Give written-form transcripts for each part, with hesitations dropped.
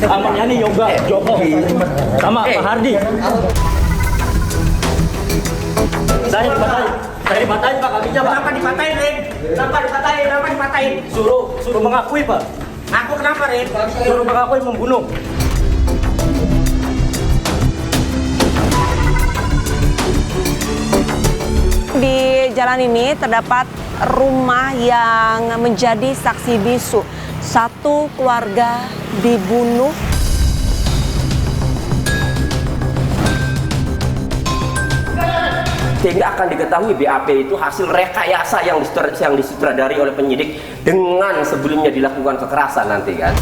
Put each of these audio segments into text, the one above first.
Sama Yani Yoga, Joko, sama Pak Hardi. Saya dipatahin Pak kakinya Pak. Kenapa dipatahin, Rin? Kenapa dipatahin? Suruh mengakui Pak. Aku kenapa, Rin? Suruh mengakui membunuh. Di jalan ini terdapat rumah yang menjadi saksi bisu. Satu keluarga dibunuh. Sehingga akan diketahui BAP itu hasil rekayasa yang disutradari oleh penyidik dengan sebelumnya dilakukan kekerasan nanti kan.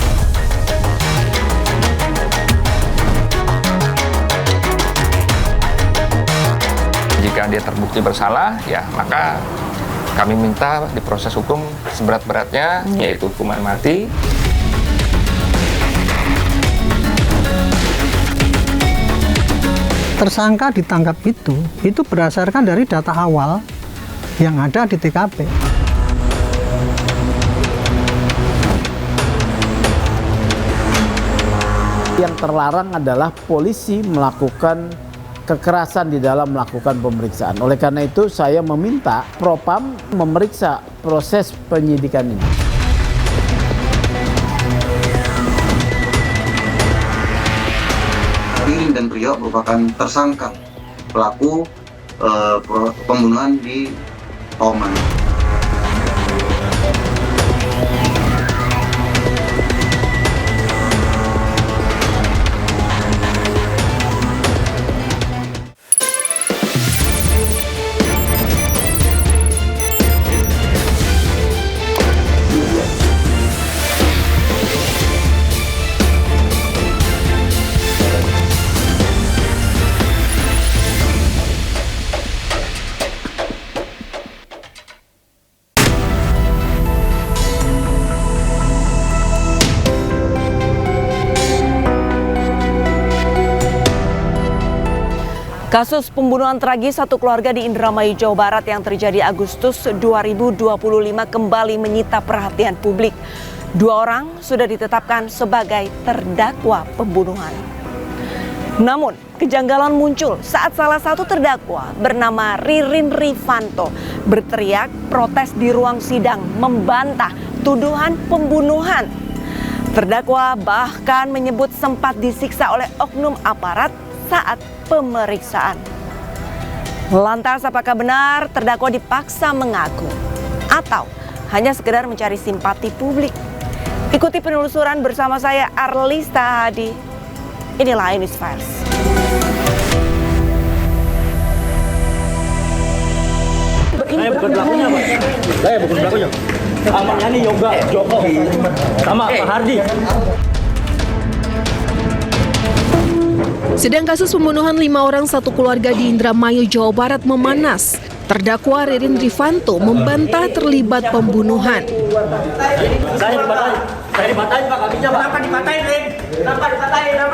Jika dia terbukti bersalah, ya maka kami minta diproses hukum seberat-beratnya, yaitu hukuman mati. Tersangka ditangkap itu berdasarkan dari data awal yang ada di TKP. Yang terlarang adalah polisi melakukan kekerasan di dalam melakukan pemeriksaan. Oleh karena itu saya meminta Propam memeriksa proses penyidikan ini. Ririn dan Priok merupakan tersangka pelaku pembunuhan di Oman. Kasus pembunuhan tragis satu keluarga di Indramayu, Jawa Barat yang terjadi Agustus 2025 kembali menyita perhatian publik. 2 orang sudah ditetapkan sebagai terdakwa pembunuhan. Namun, kejanggalan muncul saat salah satu terdakwa bernama Ririn Rifanto berteriak protes di ruang sidang membantah tuduhan pembunuhan. Terdakwa bahkan menyebut sempat disiksa oleh oknum aparat saat pemeriksaan. Lantas apakah benar terdakwa dipaksa mengaku atau hanya sekedar mencari simpati publik? Ikuti penelusuran bersama saya Arlista Hadi. Inilah News Files. Saya bukan pelakunya Pak. Saya bukan pelakunya. Sama Yani Yoga, Joko, sama Pak Hardi. Sedang kasus pembunuhan 5 orang satu keluarga di Indramayu, Jawa Barat memanas. Terdakwa Ririn Rifanto membantah terlibat pembunuhan. Saya dipatahin Pak kakinya Pak. Kenapa dipatahin, Rin? Kenapa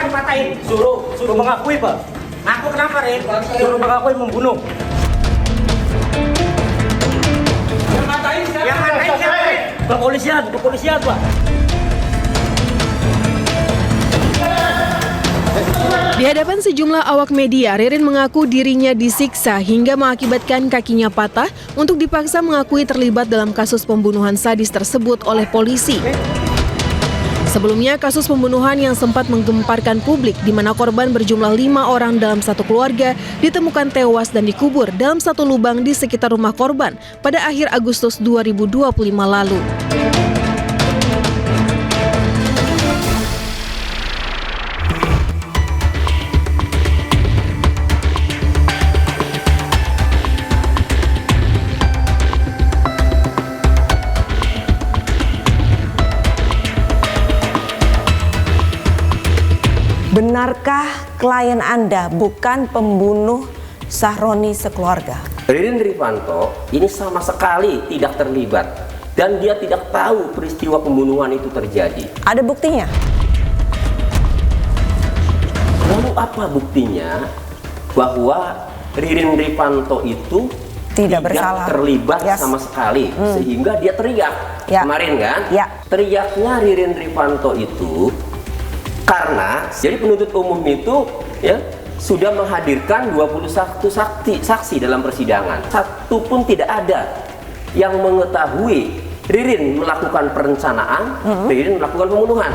dipatahin? Suruh mengakui Pak. Aku kenapa, Rin? Suruh mengakui membunuh. Yang matain siapa, Rin? Kepolisian Pak. Di hadapan sejumlah awak media, Ririn mengaku dirinya disiksa hingga mengakibatkan kakinya patah untuk dipaksa mengakui terlibat dalam kasus pembunuhan sadis tersebut oleh polisi. Sebelumnya, kasus pembunuhan yang sempat menggemparkan publik di mana korban berjumlah 5 orang dalam satu keluarga ditemukan tewas dan dikubur dalam satu lubang di sekitar rumah korban pada akhir Agustus 2025 lalu. Benarkah klien Anda bukan pembunuh Sahroni sekeluarga? Ririn Rifanto ini sama sekali tidak terlibat dan dia tidak tahu peristiwa pembunuhan itu terjadi. Ada buktinya? Lalu apa buktinya bahwa Ririn Rifanto itu tidak bersalah, terlibat sama sekali sehingga dia teriak kemarin kan? Teriaknya Ririn Rifanto itu Karena jadi penuntut umum itu ya sudah menghadirkan 21 saksi dalam persidangan. Satu pun tidak ada yang mengetahui Ririn melakukan perencanaan, Ririn melakukan pembunuhan.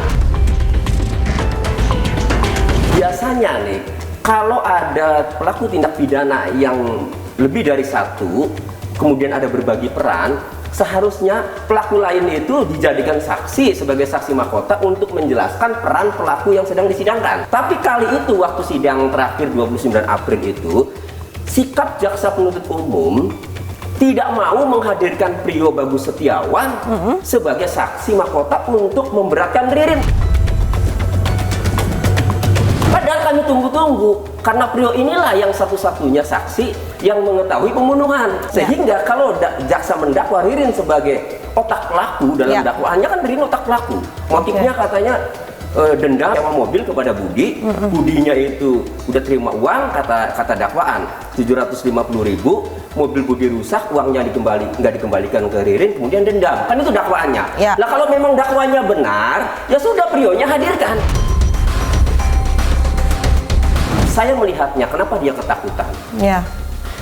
Biasanya nih, kalau ada pelaku tindak pidana yang lebih dari satu, kemudian ada berbagi peran, seharusnya pelaku lain itu dijadikan saksi sebagai saksi mahkota untuk menjelaskan peran pelaku yang sedang disidangkan. Tapi kali itu waktu sidang terakhir 29 April itu, sikap jaksa penuntut umum tidak mau menghadirkan Prio Bagus Setiawan sebagai saksi mahkota untuk memberatkan Ririn. Padahal kami tunggu-tunggu, karena Prio inilah yang satu-satunya saksi yang mengetahui pembunuhan. Sehingga kalau jaksa mendakwa Ririn sebagai otak pelaku dalam dakwaannya, kan Ririn otak pelaku. Motifnya katanya dendam sewa mobil kepada Budi. Budinya itu udah terima uang, kata dakwaan 750.000. Mobil Budi rusak, uangnya nggak dikembalikan ke Ririn, kemudian dendam. Kan itu dakwaannya. Lah kalau memang dakwaannya benar, ya sudah Prionya hadirkan. Saya melihatnya, kenapa dia ketakutan?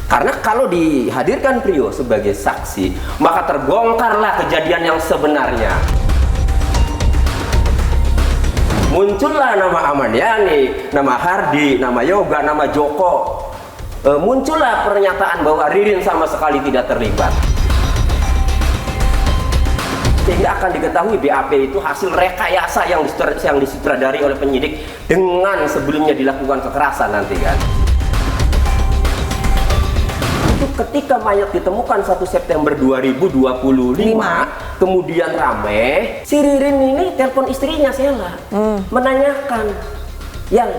Karena kalau dihadirkan Prio sebagai saksi, maka terbongkarlah kejadian yang sebenarnya. Muncullah nama Amaniani, nama Hardi, nama Yoga, nama Joko. Muncullah pernyataan bahwa Ririn sama sekali tidak terlibat. Sehingga akan diketahui BAP itu hasil rekayasa yang disutradari oleh penyidik dengan sebelumnya dilakukan kekerasan nanti kan. Itu ketika mayat ditemukan 1 September 2025, kemudian rame, si Ririn ini telepon istrinya Sela, menanyakan, yang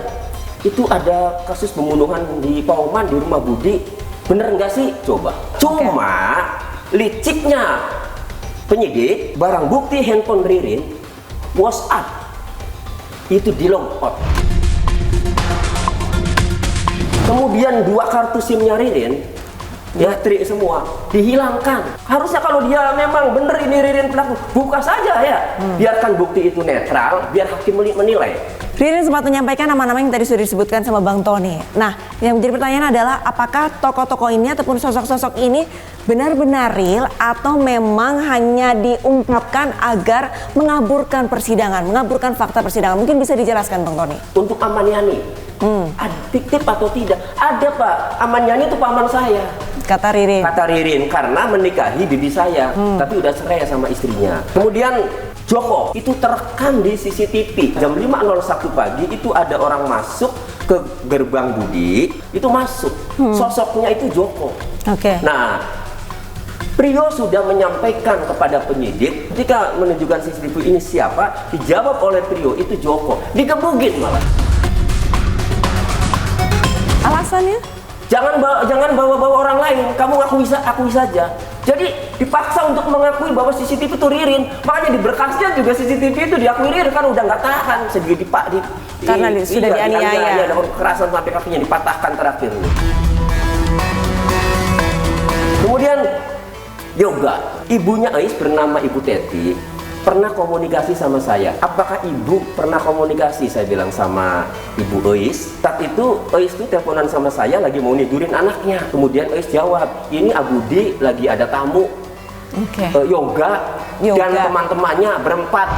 itu ada kasus pembunuhan di Pauman di rumah Budi, bener nggak sih? Coba. Cuma liciknya penyidik, barang bukti handphone Ririn, WhatsApp itu di log out. Kemudian 2 kartu SIM-nya Ririn, ya trik semua, dihilangkan. Harusnya kalau dia memang bener ini Ririn pelaku, buka saja ya. Biarkan bukti itu netral, biar hakim menilai. Ririn sempat menyampaikan nama-nama yang tadi sudah disebutkan sama Bang Tony. Nah, yang menjadi pertanyaan adalah apakah tokoh-tokoh ini ataupun sosok-sosok ini benar-benar real atau memang hanya diungkapkan agar mengaburkan persidangan, mengaburkan fakta persidangan? Mungkin bisa dijelaskan Bang Tony. Untuk Amaniani, ada fiktif atau tidak? Ada Pak, Amaniani itu paman saya. Kata Ririn. Kata Ririn, karena menikahi bibi saya, tapi udah cerai sama istrinya. Kemudian Joko itu terekam di CCTV jam 5.01 pagi itu ada orang masuk ke gerbang Budi, itu masuk. Sosoknya itu Joko. Nah, Prio sudah menyampaikan kepada penyidik ketika menunjukkan CCTV ini siapa, dijawab oleh Prio itu Joko, digebugin malah. Alasannya? Jangan bawa-bawa orang lain, kamu akui saja. Jadi dipaksa untuk mengakui bahwa CCTV itu Ririn, makanya di berkasnya juga CCTV itu diakui Ririn, kan udah nggak tahan, sedih karena sudah dianiaya. Ada kekerasan sampai kakinya dipatahkan terakhir. Kemudian Yoga, ibunya Ais bernama Ibu Teti, pernah komunikasi sama saya. Apakah ibu pernah komunikasi? Saya bilang sama Ibu Ais. Saat itu Ais itu teleponan sama saya lagi mau nidurin anaknya. Kemudian Ais jawab, ini Abudi lagi ada tamu. Yoga dan teman-temannya berempat.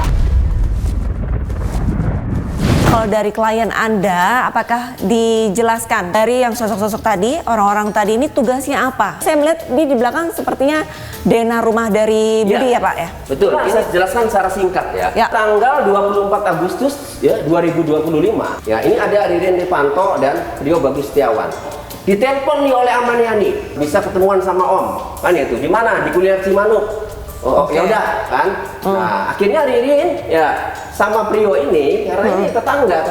Kalau dari klien Anda, apakah dijelaskan dari yang sosok-sosok tadi, orang-orang tadi ini tugasnya apa? Saya melihat di belakang sepertinya Dena rumah dari Budi ya Pak ya? Betul, saya jelaskan secara singkat ya. Tanggal 24 Agustus ya 2025, ya ini ada Ririn Rifanto dan Prio Bagus Setiawan. Ditelepon nih oleh Amaniani, bisa ketemuan sama Om, kan itu di mana? Di Kuliner Cimanuk. Ya udah kan. Nah, akhirnya Ririn ya sama Prio ini karena ini tetangga.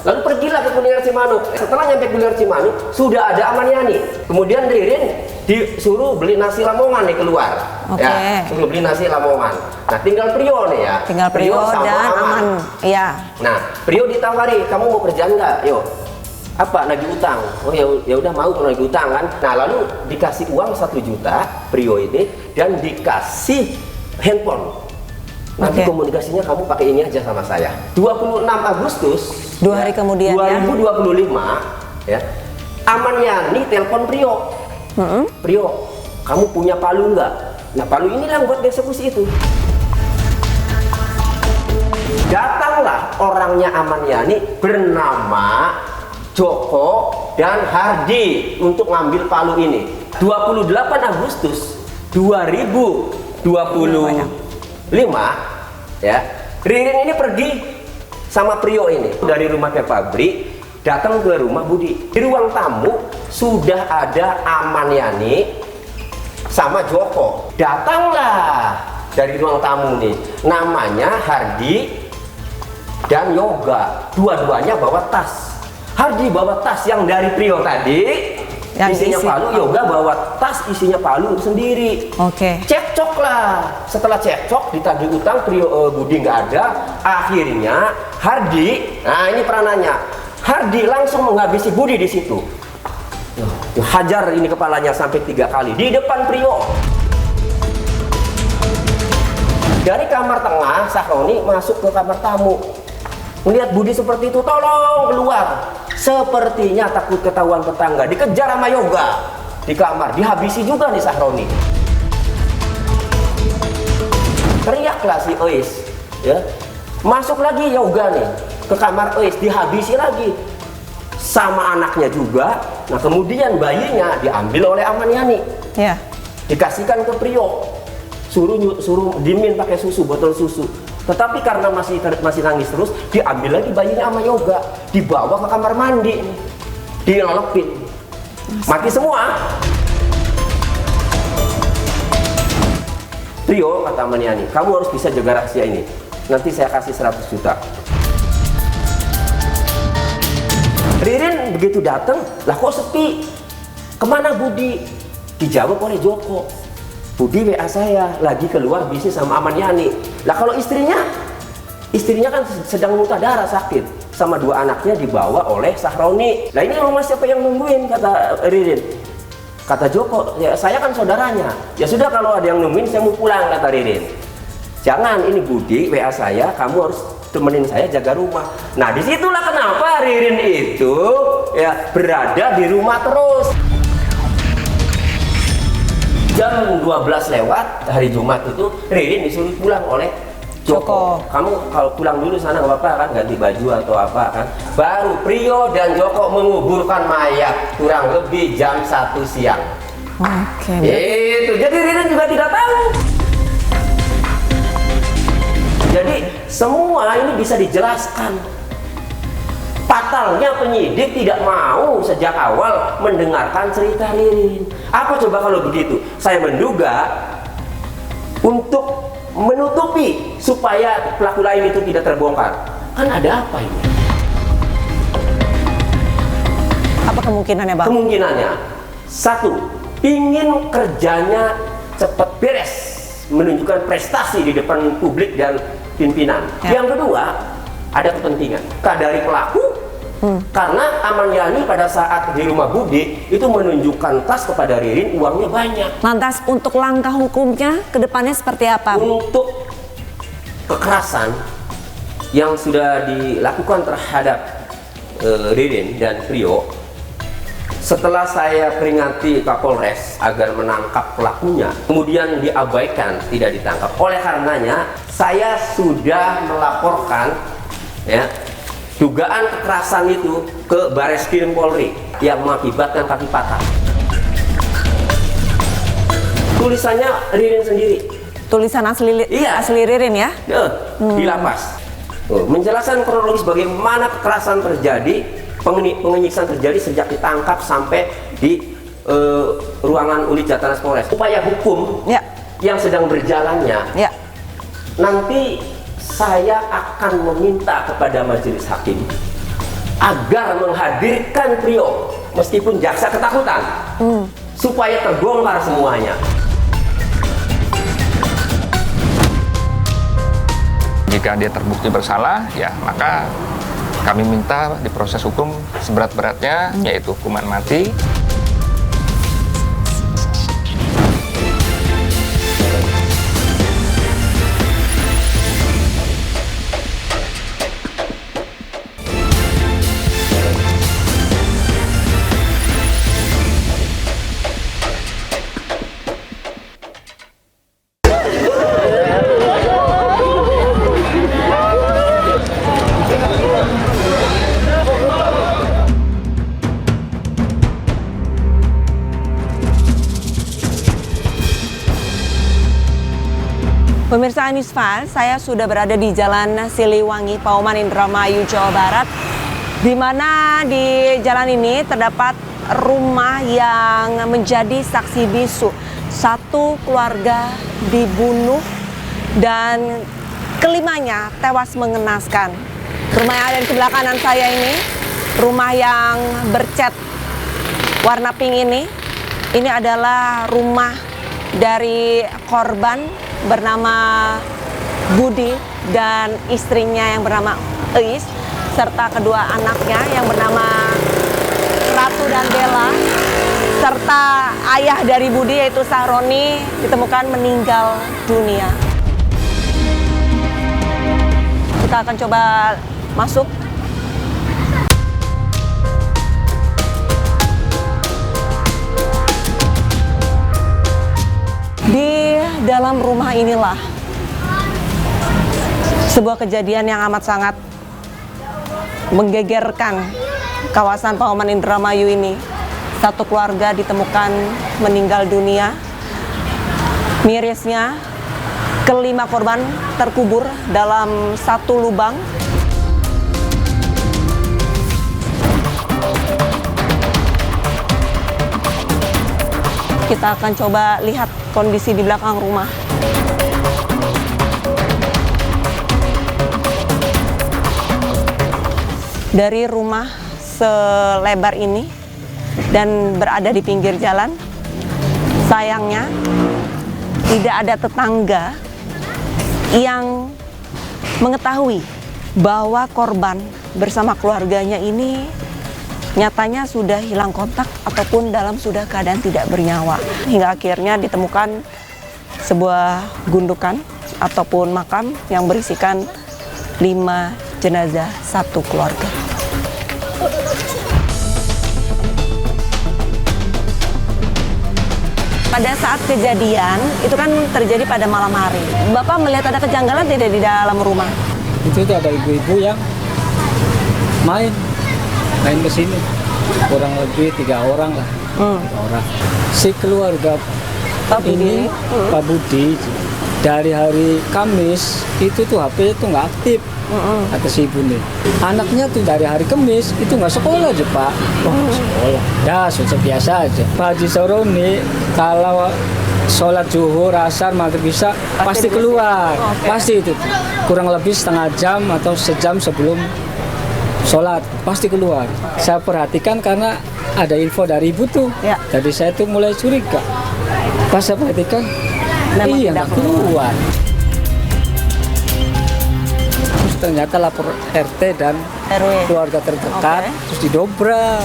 Lalu pergilah ke Kuliner Cimanuk. Setelah nyampe Kuliner Cimanuk sudah ada Amaniani. Kemudian Ririn disuruh beli nasi Lamongan nih keluar. Ya, suruh beli nasi Lamongan. Nah, tinggal Prio nih ya. Tinggal Prio dan Aman. Iya. Nah, Prio ditawari, kamu mau kerja enggak? Yuk. Apa nagih utang? Oh ya udah mau nagih utang kan. Nah, lalu dikasih uang 1 juta Prio ini dan dikasih handphone Nanti komunikasinya kamu pakai ini aja sama saya. 26 Agustus 2 hari kemudian 2025 ya. Aman Yani telepon Priyo. Priyo, kamu punya palu nggak? Nah, palu inilah yang buat eksekusi itu. Datanglah orangnya Aman Yani bernama Joko dan Hardi untuk ngambil palu ini. 28 Agustus 2025 ya. Ririn ini pergi sama Priyo ini dari rumah ke pabrik datang ke rumah Budi. Di ruang tamu sudah ada Aman Yani sama Joko. Datanglah dari ruang tamu nih, namanya Hardi dan Yoga. Dua-duanya bawa tas. Hardi bawa tas yang dari Priyo tadi, yang isinya palu. Yoga bawa tas isinya palu sendiri. Cekcok lah. Setelah cekcok ditagih utang, Priyo Budi nggak ada. Akhirnya Hardi, nah ini peranannya, Hardi langsung menghabisi Budi di situ. Hajar ini kepalanya sampai 3 kali di depan Priyo. Dari kamar tengah, Sahroni masuk ke kamar tamu. Melihat Budi seperti itu, tolong keluar. Sepertinya takut ketahuan tetangga, dikejar sama Yoga di kamar, dihabisi juga nih Sahroni. Teriaklah si Ois, ya. Masuk lagi Yoga nih ke kamar Ois, dihabisi lagi sama anaknya juga. Nah, kemudian bayinya diambil oleh Aman Yani, dikasihkan ke Priyo, suruh dimin pakai susu, botol susu. Tetapi karena masih nangis terus, diambil lagi bayinya sama Yoga, dibawa ke kamar mandi, dilelepin, mati semua. Priyo, kata Aman Yani, kamu harus bisa jaga rahasia ini. Nanti saya kasih 100 juta. Ririn begitu datang, lah kok sepi? Kemana Budi? Dijawab oleh Joko. Budi WA saya, lagi keluar bisnis sama Aman Yani. Lah kalau istrinya kan sedang muntah darah sakit, sama 2 anaknya dibawa oleh Sahroni. Lah ini rumah siapa yang nungguin, kata Ririn. Kata Joko, ya saya kan saudaranya. Ya sudah, kalau ada yang nungguin saya mau pulang, kata Ririn. Jangan, ini Budi WA saya, kamu harus temenin saya jaga rumah. Nah, disitulah kenapa Ririn itu ya berada di rumah terus. Jam 12 lewat hari Jumat itu Ririn disuruh pulang oleh Joko. Kamu kalau pulang dulu sana nggak apa-apa kan, ganti baju atau apa kan. Baru Priyo dan Joko menguburkan mayat kurang lebih jam 1 siang. Itu jadi Ririn juga tidak tahu. Jadi semua ini bisa dijelaskan. Fatalnya penyidik tidak mau sejak awal mendengarkan cerita Ririn. Apa coba kalau begitu? Saya menduga untuk menutupi supaya pelaku lain itu tidak terbongkar. Kan ada apa ini? Apa kemungkinannya, Bang? Kemungkinannya, 1, ingin kerjanya cepat beres, menunjukkan prestasi di depan publik dan pimpinan. Yang kedua, ada kepentingan dari pelaku, karena Aman Yani pada saat di rumah Budi itu menunjukkan tas kepada Ririn, uangnya banyak. Lantas untuk langkah hukumnya ke depannya seperti apa? Untuk kekerasan yang sudah dilakukan terhadap Ririn dan Priyo, setelah saya peringati Kapolres agar menangkap pelakunya, kemudian diabaikan, tidak ditangkap. Oleh karenanya, saya sudah melaporkan dugaan kekerasan itu ke Bareskrim Polri yang mengakibatkan kaki patah. Tulisannya Ririn sendiri. Tulisan asli Ririn ya? Di lapas. Menjelaskan kronologis bagaimana kekerasan terjadi, penyiksaan terjadi sejak ditangkap sampai di ruangan unit Jatanas Polres. Upaya hukum yang sedang berjalannya, nanti saya akan meminta kepada majelis hakim agar menghadirkan Priyo meskipun jaksa ketakutan, supaya terbongkar semuanya. Jika dia terbukti bersalah, ya maka kami minta diproses hukum seberat-beratnya, yaitu hukuman mati. Pemirsa Anisfa, saya sudah berada di Jalan Siliwangi, Pauman, Indramayu, Jawa Barat, di mana di jalan ini terdapat rumah yang menjadi saksi bisu. Satu keluarga dibunuh dan kelimanya tewas mengenaskan. Rumah yang ada di sebelah kanan saya ini, rumah yang bercat warna pink ini adalah rumah dari korban bernama Budi dan istrinya yang bernama Eis, serta kedua anaknya yang bernama Ratu dan Bella, serta ayah dari Budi yaitu Sahroni ditemukan meninggal dunia. Kita akan coba masuk. Di dalam rumah inilah sebuah kejadian yang amat sangat menggegerkan kawasan Pauman Indramayu ini. Satu keluarga ditemukan meninggal dunia. Mirisnya, kelima korban terkubur dalam satu lubang. Kita akan coba lihat kondisi di belakang rumah. Dari rumah selebar ini dan berada di pinggir jalan, sayangnya tidak ada tetangga yang mengetahui bahwa korban bersama keluarganya ini nyatanya sudah hilang kontak ataupun dalam sudah keadaan tidak bernyawa. Hingga akhirnya ditemukan sebuah gundukan ataupun makam yang berisikan 5 jenazah satu keluarga. Pada saat kejadian, itu kan terjadi pada malam hari. Bapak melihat ada kejanggalan tidak di dalam rumah? Itu ada ibu-ibu yang main ke sini, kurang lebih 3 orang lah. 3 orang. Si keluarga Pak ini, Pak Budi, dari hari Kamis itu tuh HP itu nggak aktif, kata si ibu nih. Anaknya tuh dari hari Kamis itu nggak sekolah aja Pak. Sekolah. Ya sudah biasa aja. Pak Haji Sahroni kalau sholat zuhur, asar, maghrib, isya pasti keluar. Pasti itu tuh. Kurang lebih setengah jam atau sejam sebelum sholat pasti keluar. Saya perhatikan karena ada info dari ibu tuh. Jadi saya tuh mulai curiga. Pas saya perhatikan, iya nggak keluar. Terus ternyata lapor RT dan keluarga terdekat, terus didobrak.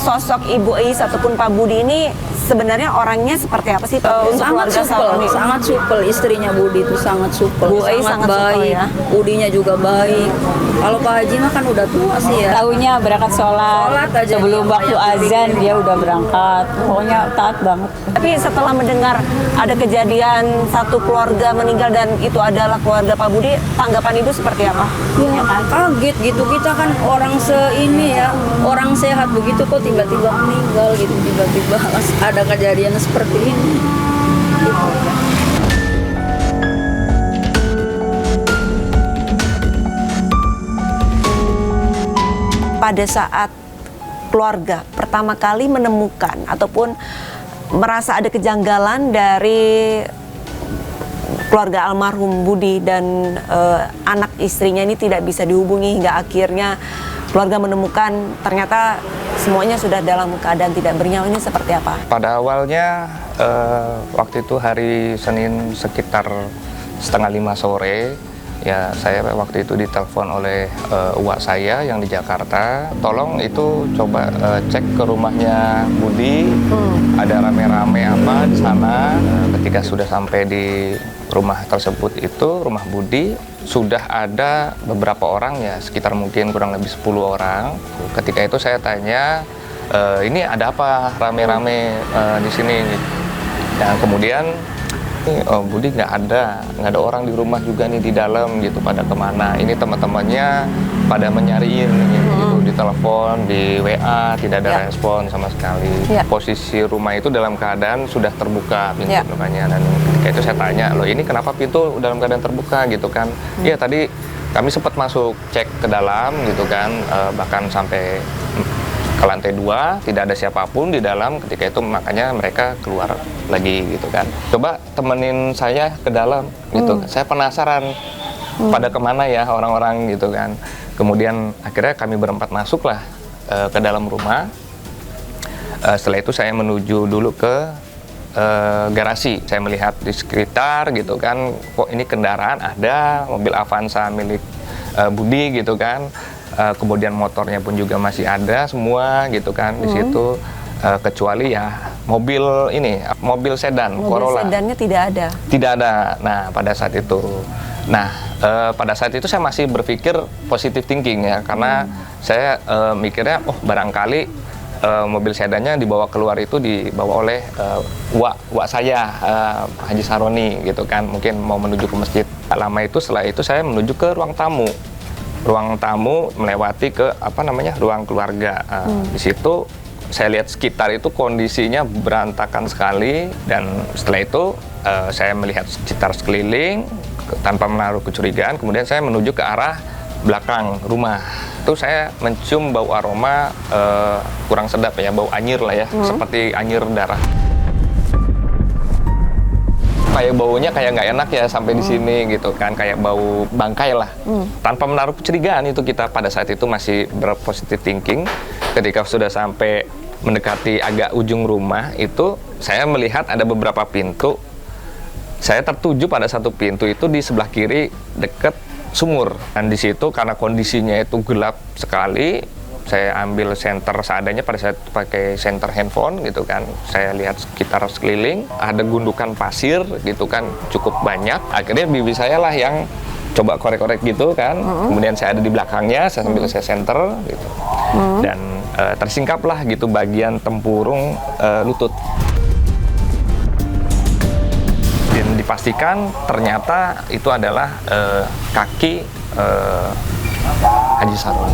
Sosok Ibu Eis ataupun Pak Budi ini sebenarnya orangnya seperti apa sih? Sangat supel, istrinya Budi itu sangat supel. Bu Eis sangat baik, supel, ya? Budinya juga baik. Kalau Pak Haji mah kan udah tua sih ya. Tahunya berangkat sholat aja sebelum waktu azan dia udah berangkat. Pokoknya taat banget. Tapi setelah mendengar ada kejadian satu keluarga meninggal dan itu adalah keluarga Pak Budi, tanggapan Ibu seperti apa? Ya kan? Kaget gitu, kita kan orang orang sehat begitu kok tiba-tiba meninggal gitu, tiba-tiba ada kejadian seperti ini. Gitu. Pada saat keluarga pertama kali menemukan ataupun merasa ada kejanggalan dari keluarga almarhum Budi dan anak istrinya ini tidak bisa dihubungi hingga akhirnya keluarga menemukan ternyata semuanya sudah dalam keadaan tidak bernyawa, ini seperti apa? Pada awalnya waktu itu hari Senin sekitar 4:30 sore, ya saya waktu itu ditelepon oleh uwak saya yang di Jakarta, tolong itu coba cek ke rumahnya Budi, ada rame-rame apa di sana. Ketika sudah sampai di rumah tersebut itu, rumah Budi, sudah ada beberapa orang ya, sekitar mungkin kurang lebih 10 orang. Ketika itu saya tanya, ini ada apa rame-rame di sini? Dan kemudian Oh, Budi nggak ada orang di rumah juga nih di dalam gitu, pada kemana? Ini teman-temannya pada menyariin gitu, di telepon, di WA, tidak ada respon sama sekali. Posisi rumah itu dalam keadaan sudah terbuka pintu makanya, dan ketika itu saya tanya, loh ini kenapa pintu dalam keadaan terbuka gitu kan? Iya tadi kami sempat masuk cek ke dalam gitu kan, bahkan sampai ke lantai 2, tidak ada siapapun di dalam ketika itu, makanya mereka keluar lagi gitu kan. Coba temenin saya ke dalam gitu, saya penasaran pada kemana ya orang-orang gitu kan. Kemudian akhirnya kami berempat masuklah ke dalam rumah. Setelah itu saya menuju dulu ke garasi. Saya melihat di sekitar gitu kan, kok ini kendaraan ada, mobil Avanza milik Budi gitu kan. Kemudian motornya pun juga masih ada semua gitu kan di situ, kecuali ya mobil sedan Corolla. Mobil sedannya tidak ada. Tidak ada. Nah pada saat itu, pada saat itu saya masih berpikir positive thinking ya, karena saya mikirnya barangkali mobil sedannya dibawa keluar itu dibawa oleh wak saya, Haji Saroni gitu kan, mungkin mau menuju ke masjid. Lama itu setelah itu saya menuju ke ruang tamu melewati ke ruang keluarga. Di situ saya lihat sekitar itu kondisinya berantakan sekali, dan setelah itu saya melihat sekitar sekeliling tanpa menaruh kecurigaan. Kemudian saya menuju ke arah belakang rumah. Itu saya mencium bau aroma kurang sedap ya, bau anyir lah ya, seperti anyir darah. Kayak baunya kayak nggak enak ya sampai di sini gitu kan, kayak bau bangkai lah. Tanpa menaruh kecurigaan itu kita pada saat itu masih berpositive thinking. Ketika sudah sampai mendekati agak ujung rumah itu, saya melihat ada beberapa pintu. Saya tertuju pada satu pintu itu di sebelah kiri dekat sumur. Dan di situ karena kondisinya itu gelap sekali, saya ambil senter seadanya, pada saat pakai senter handphone gitu kan. Saya lihat sekitar sekeliling, ada gundukan pasir gitu kan, cukup banyak. Akhirnya bibi saya lah yang coba korek-korek gitu kan. Kemudian saya ada di belakangnya, saya sambil saya senter gitu. Dan tersingkaplah gitu bagian tempurung lutut. Dan dipastikan ternyata itu adalah kaki Haji Saroni.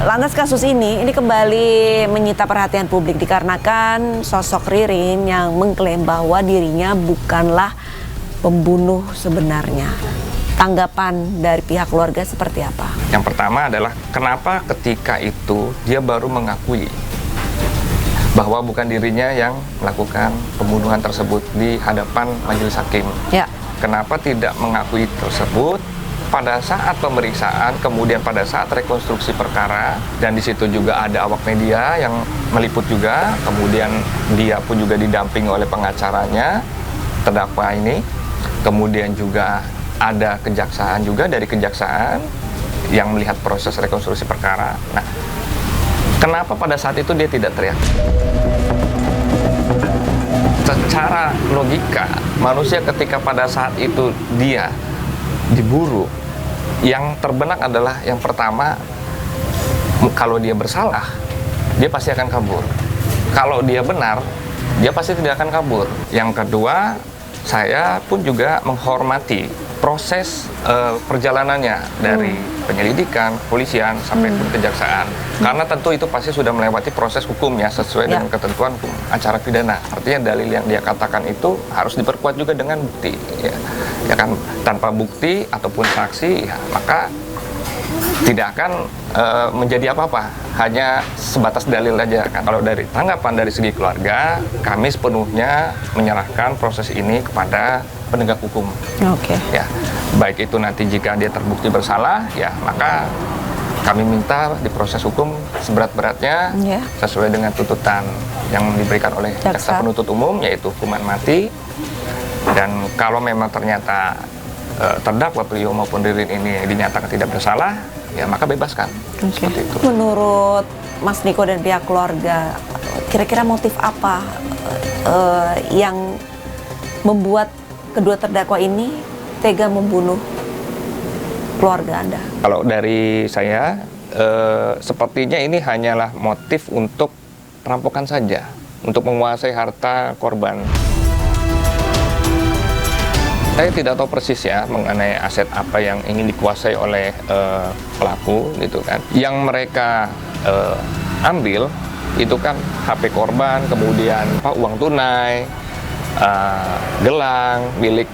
Lantas kasus ini kembali menyita perhatian publik dikarenakan sosok Ririn yang mengklaim bahwa dirinya bukanlah pembunuh sebenarnya. Tanggapan dari pihak keluarga seperti apa? Yang pertama adalah kenapa ketika itu dia baru mengakui bahwa bukan dirinya yang melakukan pembunuhan tersebut di hadapan majelis hakim. Kenapa tidak mengakui tersebut pada saat pemeriksaan, kemudian pada saat rekonstruksi perkara, dan di situ juga ada awak media yang meliput juga, kemudian dia pun juga didampingi oleh pengacaranya terdakwa ini, kemudian juga ada kejaksaan juga, dari kejaksaan yang melihat proses rekonstruksi perkara. Nah, kenapa pada saat itu dia tidak teriak? Secara logika, manusia ketika pada saat itu dia diburu, yang terbenak adalah yang pertama, kalau dia bersalah, dia pasti akan kabur. Kalau dia benar, dia pasti tidak akan kabur. Yang kedua, saya pun juga menghormati proses perjalanannya dari penyelidikan, kepolisian, sampai ke kejaksaan. Karena tentu itu pasti sudah melewati proses hukumnya sesuai dengan ketentuan hukum acara pidana. Artinya dalil yang dia katakan itu harus diperkuat juga dengan bukti. Ya kan, tanpa bukti ataupun saksi, ya, maka tidak akan menjadi apa-apa, hanya sebatas dalil aja kan. Kalau dari tanggapan dari segi keluarga, kami sepenuhnya menyerahkan proses ini kepada penegak hukum. Ya, baik itu nanti jika dia terbukti bersalah, ya maka kami minta diproses hukum seberat-beratnya sesuai dengan tuntutan yang diberikan oleh jaksa penuntut umum, yaitu hukuman mati. Dan kalau memang ternyata terdakwa beliau maupun Ririn ini dinyatakan tidak bersalah, ya maka bebaskan. Seperti itu. Menurut Mas Niko dan pihak keluarga, kira-kira motif apa yang membuat kedua terdakwa ini tega membunuh keluarga Anda? Kalau dari saya, sepertinya ini hanyalah motif untuk perampokan saja, untuk menguasai harta korban. Saya tidak tahu persis ya mengenai aset apa yang ingin dikuasai oleh pelaku gitu kan. Yang mereka ambil itu kan HP korban, kemudian uang tunai, gelang milik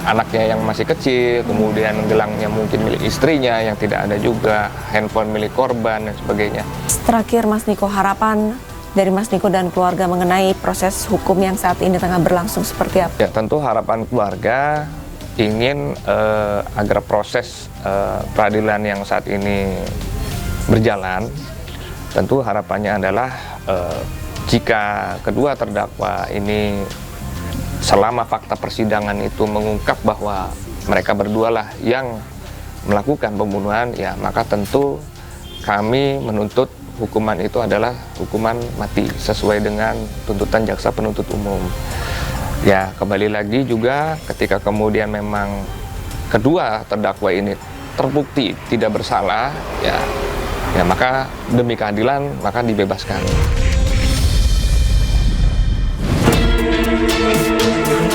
anaknya yang masih kecil, kemudian gelangnya mungkin milik istrinya yang tidak ada juga, handphone milik korban dan sebagainya. Terakhir Mas Niko, harapan dari Mas Niko dan keluarga mengenai proses hukum yang saat ini tengah berlangsung seperti apa? Ya, tentu harapan keluarga ingin agar proses peradilan yang saat ini berjalan, tentu harapannya adalah jika kedua terdakwa ini selama fakta persidangan itu mengungkap bahwa mereka berdualah yang melakukan pembunuhan, ya maka tentu kami menuntut hukuman itu adalah hukuman mati sesuai dengan tuntutan jaksa penuntut umum. Ya, kembali lagi juga ketika kemudian memang kedua terdakwa ini terbukti tidak bersalah, ya maka demi keadilan maka dibebaskan.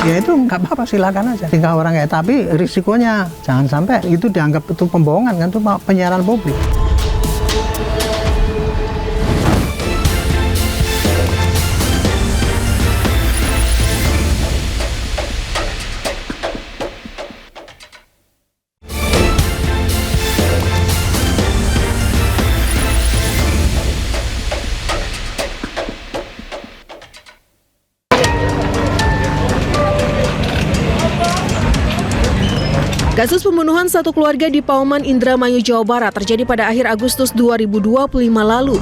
Ya itu nggak apa-apa, silakan aja. 3 orang kayak, tapi risikonya jangan sampai itu dianggap itu pembohongan kan, itu penyiaran publik. Kasus pembunuhan satu keluarga di Pauman, Indramayu, Jawa Barat terjadi pada akhir Agustus 2025 lalu.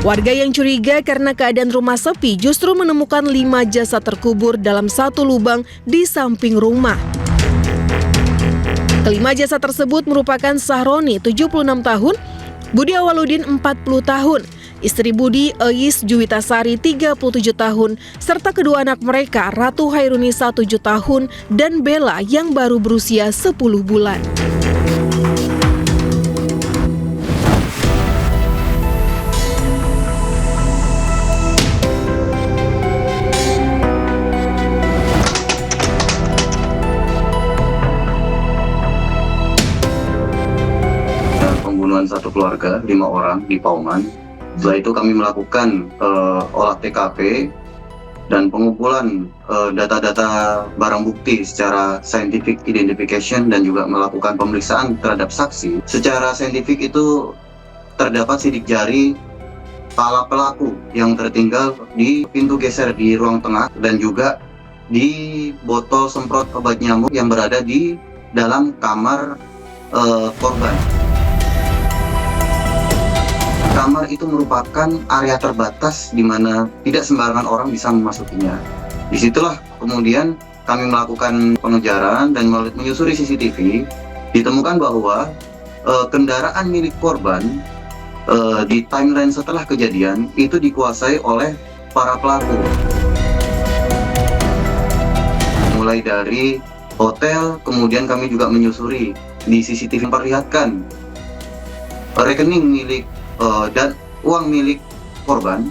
Warga yang curiga karena keadaan rumah sepi justru menemukan 5 jasad terkubur dalam satu lubang di samping rumah. Kelima jasad tersebut merupakan Sahroni, 76 tahun, Budi Awaludin, 40 tahun, istri Budi, Eis Juwitasari, 37 tahun, serta kedua anak mereka, Ratu Hairunisa, 7 tahun, dan Bella yang baru berusia 10 bulan. Pembunuhan satu keluarga, 5 orang di Pauman. Setelah itu kami melakukan olah TKP dan pengumpulan data-data barang bukti secara scientific identification dan juga melakukan pemeriksaan terhadap saksi. Secara saintifik itu terdapat sidik jari pala pelaku yang tertinggal di pintu geser di ruang tengah dan juga di botol semprot obat nyamuk yang berada di dalam kamar korban. Kamar itu merupakan area terbatas di mana tidak sembarangan orang bisa memasukinya. Disitulah kemudian kami melakukan pengejaran dan menyusuri CCTV. Ditemukan bahwa kendaraan milik korban di timeline setelah kejadian itu dikuasai oleh para pelaku. Mulai dari hotel, kemudian kami juga menyusuri di CCTV memperlihatkan rekening milik dan uang milik korban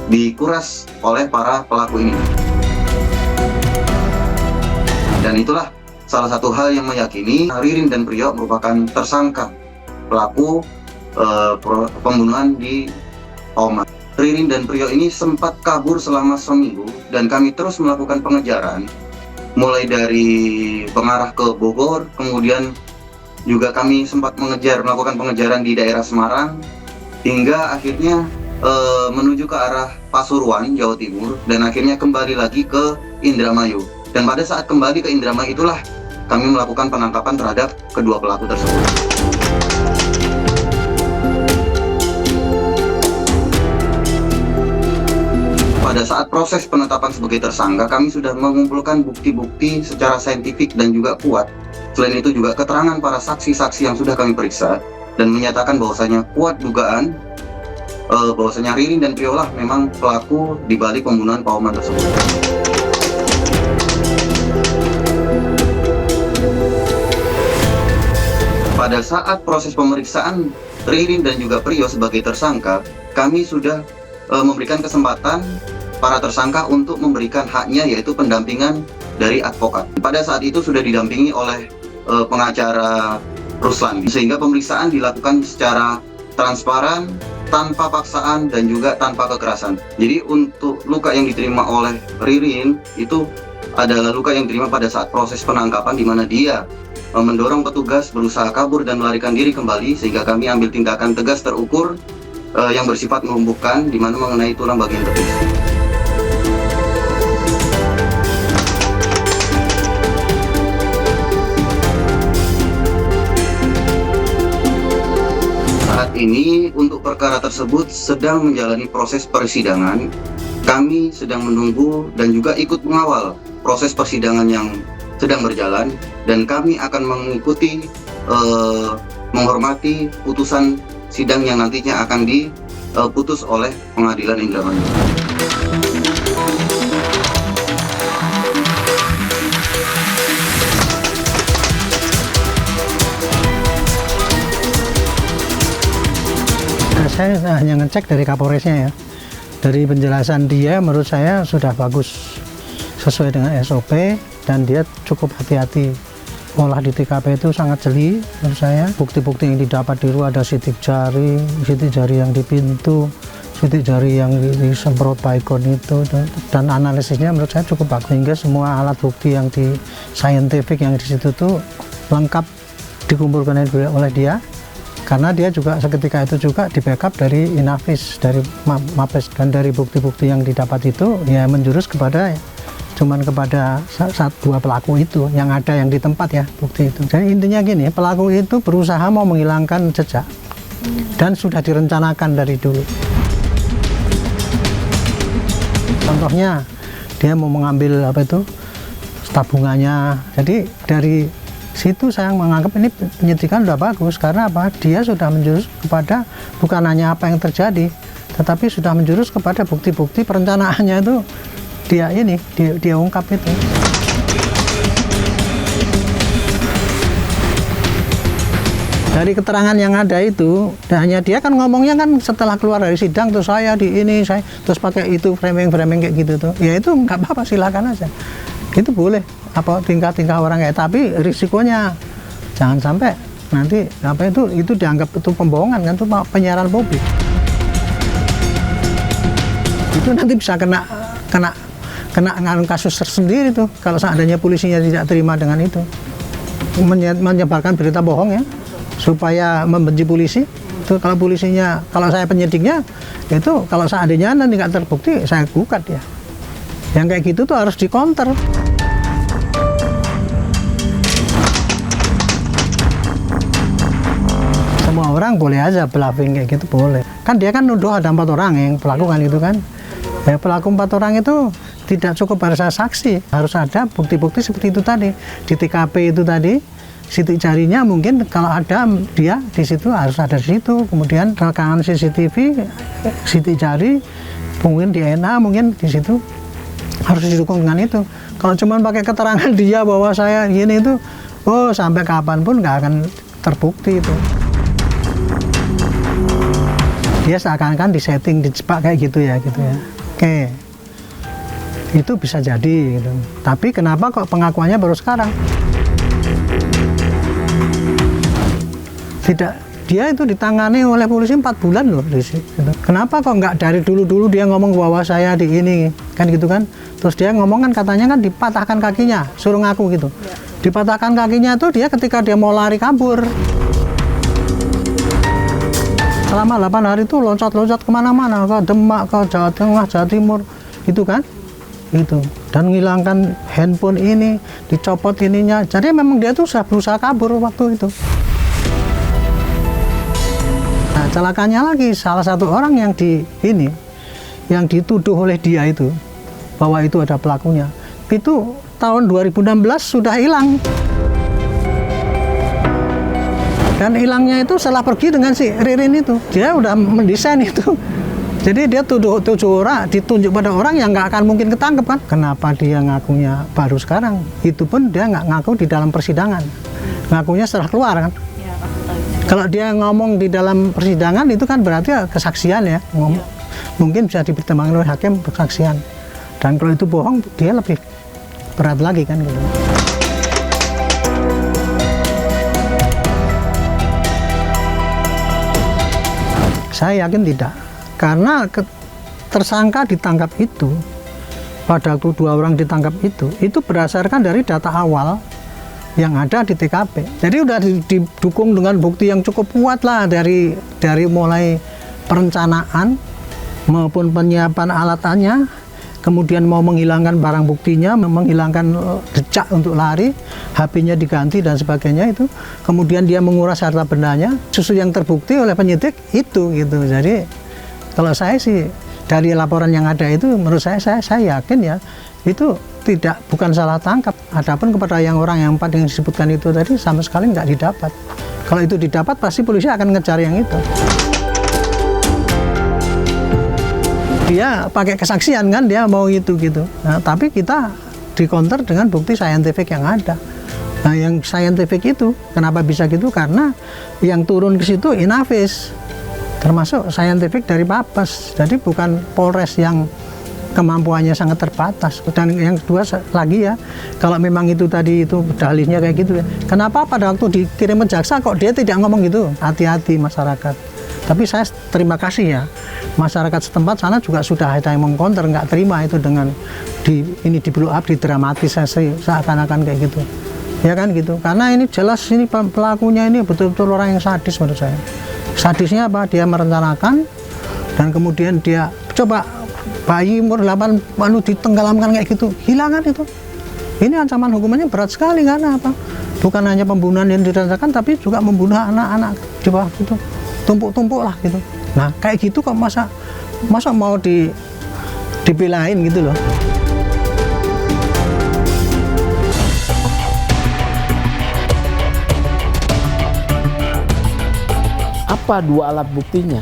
dikuras oleh para pelaku ini. Dan itulah salah satu hal yang meyakini Ririn dan Priyo merupakan tersangka pelaku pembunuhan di Pauman. Ririn dan Priyo ini sempat kabur selama seminggu dan kami terus melakukan pengejaran mulai dari pengarah ke Bogor, kemudian juga kami sempat melakukan pengejaran di daerah Semarang, hingga akhirnya menuju ke arah Pasuruan, Jawa Timur, dan akhirnya kembali lagi ke Indramayu. Dan pada saat kembali ke Indramayu itulah kami melakukan penangkapan terhadap kedua pelaku tersebut. Pada saat proses penetapan sebagai tersangka, kami sudah mengumpulkan bukti-bukti secara saintifik dan juga kuat. Selain itu juga keterangan para saksi-saksi yang sudah kami periksa dan menyatakan bahwasanya kuat dugaan bahwasanya Ririn dan Priyo lah memang pelaku di balik pembunuhan Pauman tersebut. Pada saat proses pemeriksaan Ririn dan juga Priyo sebagai tersangka, kami sudah memberikan kesempatan para tersangka untuk memberikan haknya, yaitu pendampingan dari advokat. Pada saat itu sudah didampingi oleh pengacara Ruslan, sehingga pemeriksaan dilakukan secara transparan, tanpa paksaan dan juga tanpa kekerasan. Jadi untuk luka yang diterima oleh Ririn itu adalah luka yang diterima pada saat proses penangkapan, di mana dia mendorong petugas berusaha kabur dan melarikan diri kembali, sehingga kami ambil tindakan tegas terukur yang bersifat melumpuhkan, di mana mengenai tulang bagian betis. Saat ini untuk perkara tersebut sedang menjalani proses persidangan. Kami sedang menunggu dan juga ikut mengawal proses persidangan yang sedang berjalan, dan kami akan mengikuti menghormati putusan sidang yang nantinya akan diputus oleh Pengadilan Indramayu. Saya hanya ngecek dari Kapolresnya ya. Dari penjelasan dia menurut saya sudah bagus, sesuai dengan SOP, dan dia cukup hati-hati. Olah di TKP itu sangat jeli menurut saya. Bukti-bukti yang didapat di luar ada sidik jari yang di pintu, sidik jari yang disemprot Baygon itu, dan analisisnya menurut saya cukup bagus. Sehingga semua alat bukti yang di scientific yang di situ tuh lengkap dikumpulkan oleh dia. Karena dia juga seketika itu juga di backup dari Inavis, dari Mabes, dan dari bukti-bukti yang didapat itu ya menjurus kepada kepada dua pelaku itu yang ada yang di tempat ya, bukti itu. Jadi intinya gini, pelaku itu berusaha mau menghilangkan jejak dan sudah direncanakan dari dulu. Contohnya dia mau mengambil tabungannya. Jadi dari situ saya menganggap ini penyidikan sudah bagus, karena apa? Dia sudah menjurus kepada bukan hanya apa yang terjadi, tetapi sudah menjurus kepada bukti-bukti perencanaannya itu dia ungkap itu. Dari keterangan yang ada itu, hanya dia kan ngomongnya kan setelah keluar dari sidang tuh saya terus pakai itu framing kayak gitu tuh. Ya itu nggak apa-apa, silakan aja. Itu boleh tingkah-tingkah orang kayak, tapi risikonya jangan sampai nanti itu dianggap itu pembohongan kan, itu penyiaran publik. Itu nanti bisa kena kasus tersendiri tuh kalau seandainya polisinya tidak terima dengan itu, menyebarkan berita bohong ya supaya membenci polisi. Itu kalau polisinya, kalau saya penyidiknya itu kalau seandainya nanti nggak terbukti saya gugat ya. Yang kayak gitu tuh harus dikonter. Semua orang boleh aja bluffing kayak gitu, boleh. Kan dia kan nuduh ada 4 orang yang pelaku kan itu kan. Ya, pelaku 4 orang itu tidak cukup harus saksi, harus ada bukti-bukti seperti itu tadi. Di TKP itu tadi, sidik jarinya mungkin kalau ada dia di situ harus ada di situ. Kemudian rekaman CCTV, sidik jari, mungkin DNA mungkin di situ harus didukung dengan itu. Kalau cuma pakai keterangan dia bahwa saya gini itu, sampai kapanpun nggak akan terbukti itu. Dia seakan-akan disetting, dijebak kayak gitu ya. Oke, itu bisa jadi gitu. Tapi kenapa kok pengakuannya baru sekarang? Tidak, dia itu ditangani oleh polisi 4 bulan loh. Gitu. Kenapa kok nggak dari dulu dia ngomong bahwa saya di ini kan gitu kan? Terus dia ngomong kan katanya kan dipatahkan kakinya, suruh ngaku gitu. Ya. Dipatahkan kakinya tuh dia ketika dia mau lari kabur. Selama 8 hari itu loncat-loncat kemana-mana, ke Demak, ke Jawa Tengah, Jawa Timur, gitu kan? Itu. Dan menghilangkan handphone ini, dicopot ininya. Jadi memang dia tuh sudah berusaha kabur waktu itu. Nah, celakanya lagi salah satu orang yang dituduh oleh dia itu bahwa itu ada pelakunya. Itu tahun 2016 sudah hilang. Dan hilangnya itu setelah pergi dengan si Ririn itu. Dia udah mendesain itu. Jadi dia tujuh orang, ditunjuk pada orang yang nggak akan mungkin ketangkep kan. Kenapa dia ngakunya baru sekarang? Itu pun dia nggak ngaku di dalam persidangan. Ngakunya setelah keluar kan. Kalau dia ngomong di dalam persidangan itu kan berarti kesaksian ya. mungkin bisa dipertimbangkan oleh hakim persaksian. Dan kalau itu bohong, dia lebih berat lagi kan gitu. Saya yakin tidak, karena tersangka ditangkap itu, pada waktu 2 orang ditangkap itu berdasarkan dari data awal yang ada di TKP. Jadi udah didukung dengan bukti yang cukup kuat lah dari mulai perencanaan maupun penyiapan alatannya, kemudian mau menghilangkan barang buktinya, menghilangkan jejak untuk lari, HP-nya diganti dan sebagainya itu. Kemudian dia menguras harta bendanya, justru yang terbukti oleh penyidik itu gitu. Jadi kalau saya sih dari laporan yang ada itu, menurut saya yakin ya itu bukan salah tangkap. Adapun kepada orang yang 4 yang disebutkan itu tadi sama sekali nggak didapat. Kalau itu didapat pasti polisi akan ngejar yang itu. Dia pakai kesaksian kan, dia mau itu gitu. Nah, tapi kita di-counter dengan bukti saintifik yang ada. Nah, yang saintifik itu kenapa bisa gitu? Karena yang turun ke situ Inavis, termasuk saintifik dari Mabes. Jadi bukan Polres yang kemampuannya sangat terbatas. Dan yang kedua lagi ya, kalau memang itu tadi itu dalihnya kayak gitu ya, kenapa pada waktu dikirim ke jaksa kok dia tidak ngomong gitu? Hati-hati masyarakat. Tapi saya terima kasih ya, masyarakat setempat sana juga sudah ada yang mengkonter, nggak terima itu dengan ini di blow up, didramatisasi seakan-akan kayak gitu. Ya kan gitu. Karena ini jelas ini pelakunya ini betul-betul orang yang sadis menurut saya. Sadisnya apa? Dia merencanakan dan kemudian dia coba bayi umur 8 lalu ditenggelamkan kayak gitu, hilangan itu. Ini ancaman hukumannya berat sekali karena apa? Bukan hanya pembunuhan yang direncanakan, tapi juga membunuh anak-anak di bawah gitu. Tumpuk-tumpuk lah gitu. Nah kayak gitu kok masa mau dibelain gitu loh. Apa 2 alat buktinya?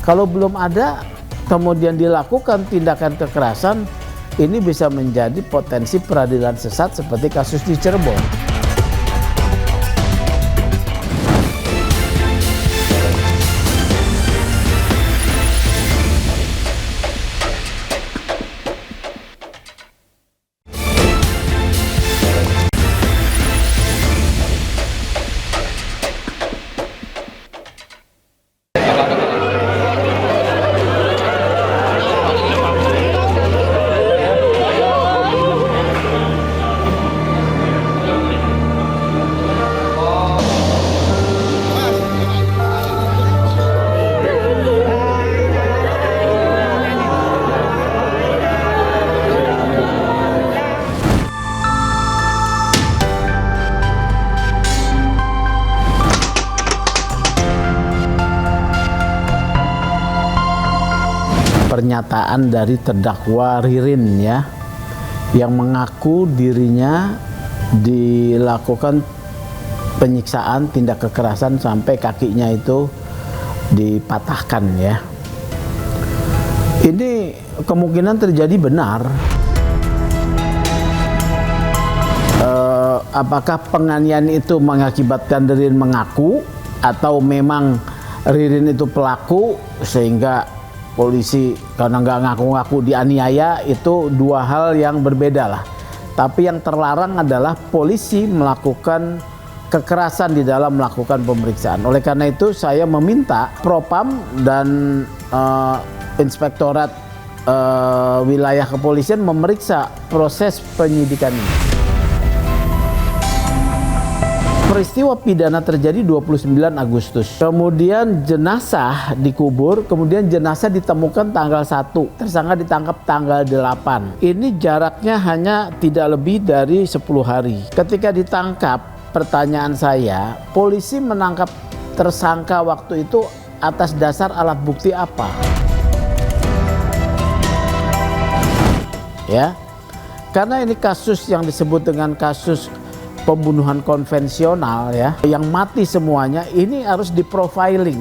Kalau belum ada, kemudian dilakukan tindakan kekerasan, ini bisa menjadi potensi peradilan sesat seperti kasus di Cirebon. Pernyataan dari terdakwa Ririn ya, yang mengaku dirinya dilakukan penyiksaan, tindak kekerasan sampai kakinya itu dipatahkan ya. Ini kemungkinan terjadi benar. Apakah penganiayaan itu mengakibatkan Ririn mengaku atau memang Ririn itu pelaku sehingga polisi karena nggak ngaku-ngaku dianiaya, itu 2 hal yang berbeda lah. Tapi yang terlarang adalah polisi melakukan kekerasan di dalam melakukan pemeriksaan. Oleh karena itu saya meminta Propam dan Inspektorat Wilayah Kepolisian memeriksa proses penyidikan ini. Peristiwa pidana terjadi 29 Agustus. Kemudian jenazah dikubur, kemudian jenazah ditemukan tanggal 1. Tersangka ditangkap tanggal 8. Ini jaraknya hanya tidak lebih dari 10 hari. Ketika ditangkap, pertanyaan saya, polisi menangkap tersangka waktu itu atas dasar alat bukti apa? Ya. Karena ini kasus yang disebut dengan kasus pembunuhan konvensional ya, yang mati semuanya, ini harus diprofiling.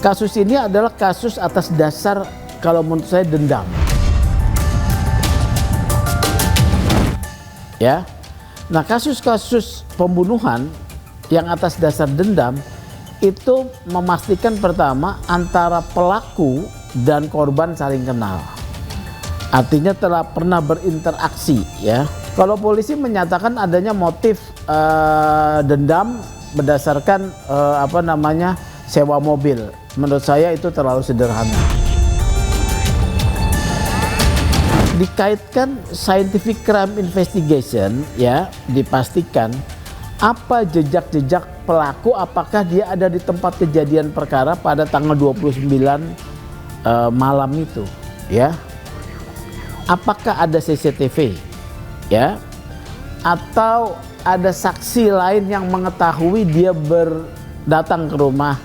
Kasus ini adalah kasus atas dasar kalau menurut saya dendam. Ya. Nah, kasus-kasus pembunuhan yang atas dasar dendam itu memastikan pertama antara pelaku dan korban saling kenal. Artinya telah pernah berinteraksi ya. Kalau polisi menyatakan adanya motif dendam berdasarkan sewa mobil, menurut saya itu terlalu sederhana. Dikaitkan scientific crime investigation ya, dipastikan apa jejak-jejak pelaku, apakah dia ada di tempat kejadian perkara pada tanggal 29 malam itu ya. Apakah ada CCTV ya, atau ada saksi lain yang mengetahui dia datang ke rumah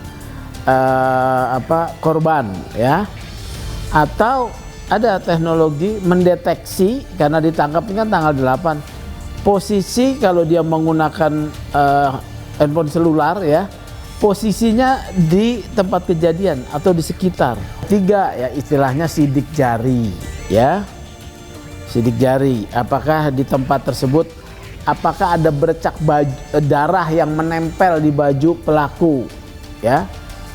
korban ya, atau ada teknologi mendeteksi karena ditangkapnya kan tanggal 8, posisi kalau dia menggunakan handphone selular ya, posisinya di tempat kejadian atau di sekitar. 3 ya, istilahnya sidik jari ya. Sidik jari, apakah di tempat tersebut, apakah ada bercak darah yang menempel di baju pelaku ya,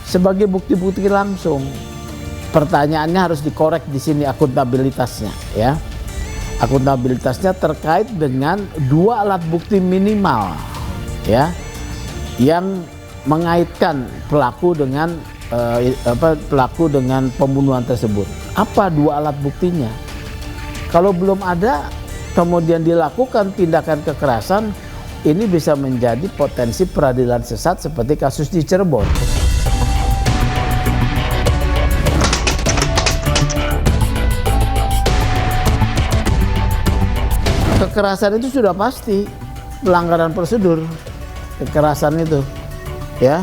sebagai bukti-bukti langsung. Pertanyaannya harus dikorek di sini akuntabilitasnya ya. Akuntabilitasnya terkait dengan 2 alat bukti minimal ya, yang mengaitkan pelaku dengan pembunuhan tersebut. Apa 2 alat buktinya? Kalau belum ada, kemudian dilakukan tindakan kekerasan, ini bisa menjadi potensi peradilan sesat seperti kasus di Cirebon. Kekerasan itu sudah pasti pelanggaran prosedur, kekerasan itu ya.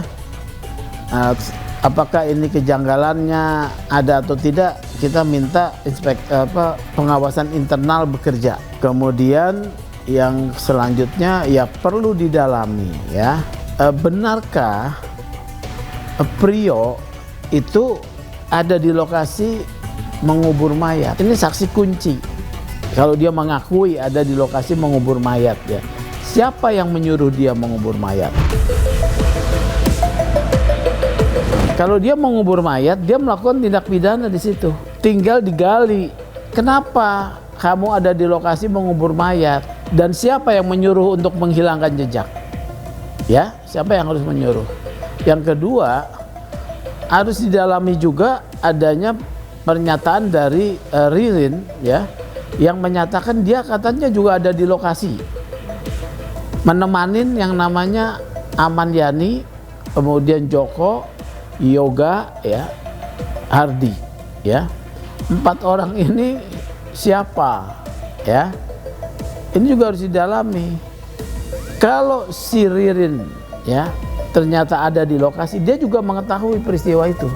Apakah ini kejanggalannya ada atau tidak, kita minta pengawasan internal bekerja. Kemudian yang selanjutnya ya perlu didalami ya, benarkah Prio itu ada di lokasi mengubur mayat? Ini saksi kunci. Kalau dia mengakui ada di lokasi mengubur mayat ya, siapa yang menyuruh dia mengubur mayat? Kalau dia mengubur mayat, dia melakukan tindak pidana di situ. Tinggal digali, kenapa kamu ada di lokasi mengubur mayat, dan siapa yang menyuruh untuk menghilangkan jejak? Ya, siapa yang harus menyuruh? Yang kedua, harus didalami juga adanya pernyataan dari Ririn ya, yang menyatakan dia katanya juga ada di lokasi menemanin yang namanya Aman Yani, kemudian Joko, Yoga ya, Hardi ya. 4 orang ini siapa ya? Ini juga harus didalami. Kalau si Ririn ya ternyata ada di lokasi, dia juga mengetahui peristiwa itu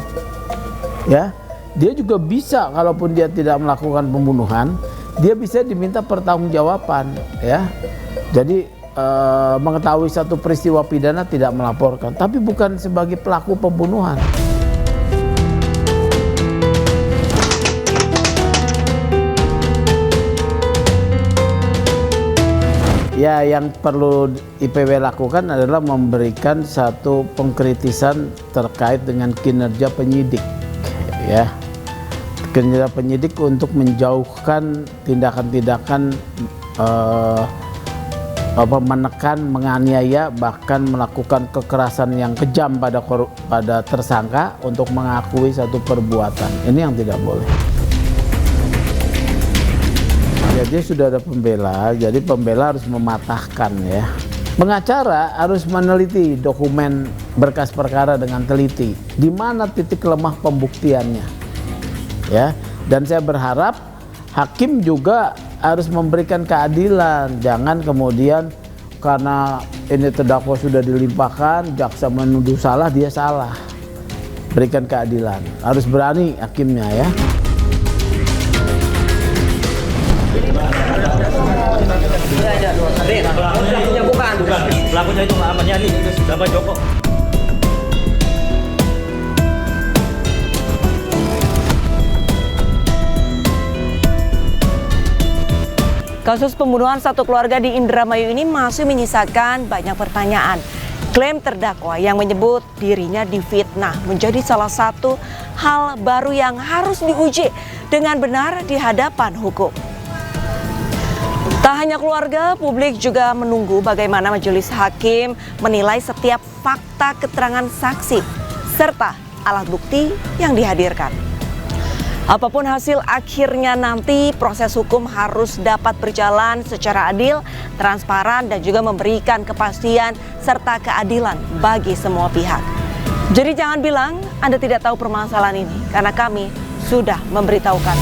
ya. Dia juga bisa, kalaupun dia tidak melakukan pembunuhan, dia bisa diminta pertanggungjawaban ya. Jadi mengetahui satu peristiwa pidana tidak melaporkan, tapi bukan sebagai pelaku pembunuhan. Ya, yang perlu IPW lakukan adalah memberikan satu pengkritisan terkait dengan kinerja penyidik ya. Kinerja penyidik untuk menjauhkan tindakan-tindakan menekan, menganiaya, bahkan melakukan kekerasan yang kejam pada tersangka untuk mengakui satu perbuatan. Ini yang tidak boleh. Jadi sudah ada pembela, jadi pembela harus mematahkan ya. Pengacara harus meneliti dokumen berkas perkara dengan teliti. Di mana titik lemah pembuktiannya, ya. Dan saya berharap hakim juga harus memberikan keadilan. Jangan kemudian karena ini terdakwa sudah dilimpahkan, jaksa menuduh salah, dia salah. Berikan keadilan. Harus berani hakimnya ya. Pelakunya bukan. Pelakunya itu Aman Yani, Bapak Joko. Kasus pembunuhan satu keluarga di Indramayu ini masih menyisakan banyak pertanyaan. Klaim terdakwa yang menyebut dirinya difitnah menjadi salah satu hal baru yang harus diuji dengan benar di hadapan hukum. Tak hanya keluarga, publik juga menunggu bagaimana majelis hakim menilai setiap fakta keterangan saksi serta alat bukti yang dihadirkan. Apapun hasil akhirnya nanti, proses hukum harus dapat berjalan secara adil, transparan, dan juga memberikan kepastian serta keadilan bagi semua pihak. Jadi jangan bilang Anda tidak tahu permasalahan ini, karena kami sudah memberitahukan.